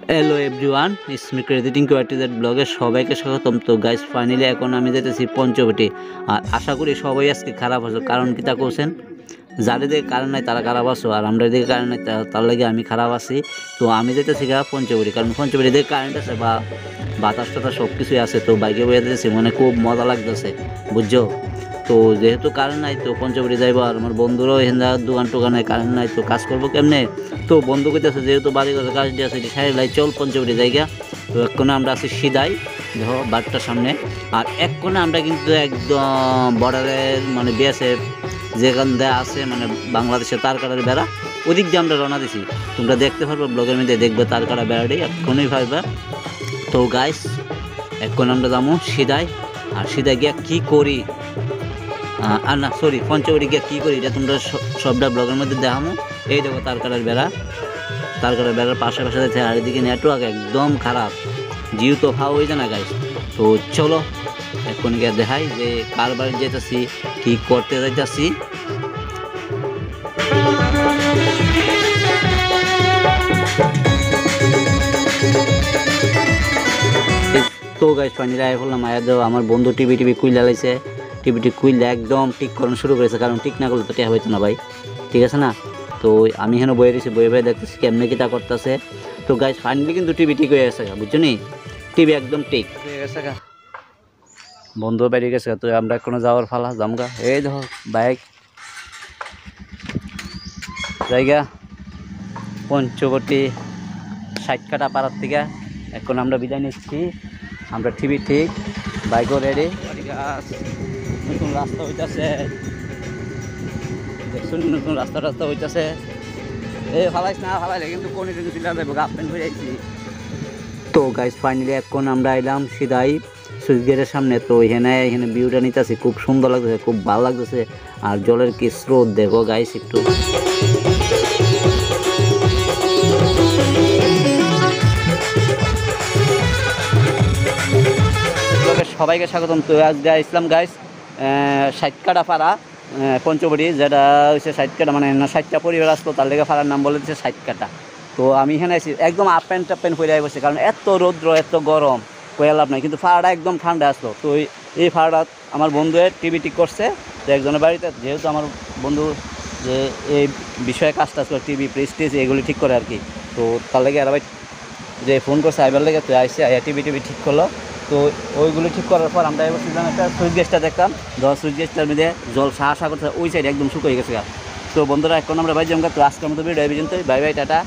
Hello everyone, ইসমি ক্রেডিটিং কোয়ার্টিজেড ব্লগে সবাইকে স্বাগতম। তো গাইস, ফাইনালি এখন আমি যেতেছি পঞ্চবটি। আর আশা করি সবাই আজকে খারাপ আছো, কারণ কি তা কোছেন যাদের দিকে কারণ নাই তারা খারাপ আছো, আর আমরা দিকে কারণ নাই তার লাগে আমি খারাপ আছি। তো আমি যেতেছি পঞ্চবটি, কারণ পঞ্চবটি দিকে কারেন্ট আছে বা বাতাস টাতাস সব কিছুই আছে। তো বাইকে বয়ে যেতেছি, মানে খুব মজা লাগতেছে, বুঝছো। তো যেহেতু কারেন্ট নাই, তো পঞ্চবটি যাইবো। আর আমার বন্ধুরও এখানে দোকান টোকানে কারেন্ট নাই, তো কাজ করবো কেমনে। তো বন্ধু কইতেছে যেহেতু বাড়ি ঘরে কাজ দিয়ে আছে সারি লাই, চল পঞ্চবটি জায়গা। তো এক কোণে আমরা আছি সিদাই, দেখো বাড়িটার সামনে। আর এক কোণে আমরা কিন্তু একদম বর্ডারের মানে বিএসএফ যেখান দেয়া আছে, মানে বাংলাদেশের তার কাটার বেড়া, ওদিক দিয়ে আমরা রওনা দিছি। তোমরা দেখতে পারবে ব্লগের মধ্যে, দেখবে তার কাটা বেড়াটি এক্ষুনি পারবে। তো গাইস, এখন আমরা যাবো সিদাই। আর সিদাই গিয়া কি করি, আর না সরি, পঞ্চবটি গিয়া কী করি এটা তোমরা সবটা ব্লগের মধ্যে দেখামো। এই দেখো তার কাটার বেড়া, তার কাটার বেড়ার পাশাপাশি দেখছে। আর এদিকে নেটওয়ার্ক একদম খারাপ, জিও তো ফাও হয়ে যায় না গাইস। তো চলো এখন গিয়ে দেখাই যে কার বাড়ি যেতেছি, কী করতে যাইতেছি। তো গাইস, ফাইনালি আয় বললাম, আয়া দেও আমার বন্ধু টিভি কুইলা লাইছে। টিভিটি কুইলে একদম ঠিক করানো শুরু করেছে, কারণ ঠিক না করলে তো টেহা হইতো না ভাই, ঠিক আছে না। তো আমি এখানে বয়ে রয়েছি, বয়ে দেখতেছি কেমনে কিটা করতেছে। তো গাইস, ফাইনালি কিন্তু টিভি ঠিক হয়ে গেছে, বুঝছো নি, টিভি একদম ঠিক হয়ে গেছে গা, বন্ধু বেরিয়ে গেছে। তো আমরা কোনো যাওয়ার ফালা জামগা। এই দেখো বাইক জায়গা পঞ্চবটি 60 কাটা পাড়ার থেকে এখন আমরা বিদায় নিচ্ছি। আমরা টিভি ঠিক, বাইকও রেডি। নতুন রাস্তা হইতেছে, দেখুন নতুন রাস্তা হইতেছে। এই ফালাইস না, ফালাইলে কিন্তু কোন চলে যাবো, হাফ প্যান্ট হয়ে যাইছি। তো গাইস, ফাইনালি এখন আমরা এলাম সিধাই সুইচ গেটের সামনে। তো এখানে ভিউটা নিতেছি, খুব সুন্দর লাগতেছে, খুব ভালো লাগতেছে। আর জলের কি স্রোত দেখো গাইস একটু। সবাইকে স্বাগতম। তো আজকে ইসলাম গাইস 60 কাটা পাড়া পঞ্চবটি, যেটা হচ্ছে 60 কাটা, মানে 60টা পরিবার আসলো, তার লেগে পাড়ার নাম বলে দিচ্ছে 60 কাটা। তো আমি এখানে আছি একদম আপ প্যান্ট পরে বসে, কারণ এত রৌদ্র এত গরম, কয়ে লাভ নাই। কিন্তু ফাড়াটা একদম ঠান্ডা আসলো। তো এই ফাড়াটা আমার বন্ধুয়ের টিভি ঠিক করছে। তো একজনের বাড়িতে, যেহেতু আমার বন্ধু যে এই বিষয়ে কাজ টাজ করে, টিভি প্রেস্টিজ এগুলি ঠিক করে আর কি। তো তার লেগে আর ভাই যে ফোন করছে আইবার লেগে, তো আইসে আইয়া টিভি ঠিক করলো। তো ওইগুলো ঠিক করার পর আমরা এবার সিজন একটা সুইচ গেটটা দেখলাম। ধর সুইচ গেটটার মধ্যে জল সাহা করতে ওই সাইড একদম শুকিয়ে গেছে। তো বন্ধুরা এখন আমরা বাইরে জমকা। তো আজকের মতো ভিডিও পর্যন্ত, বাই বাই, টাটা।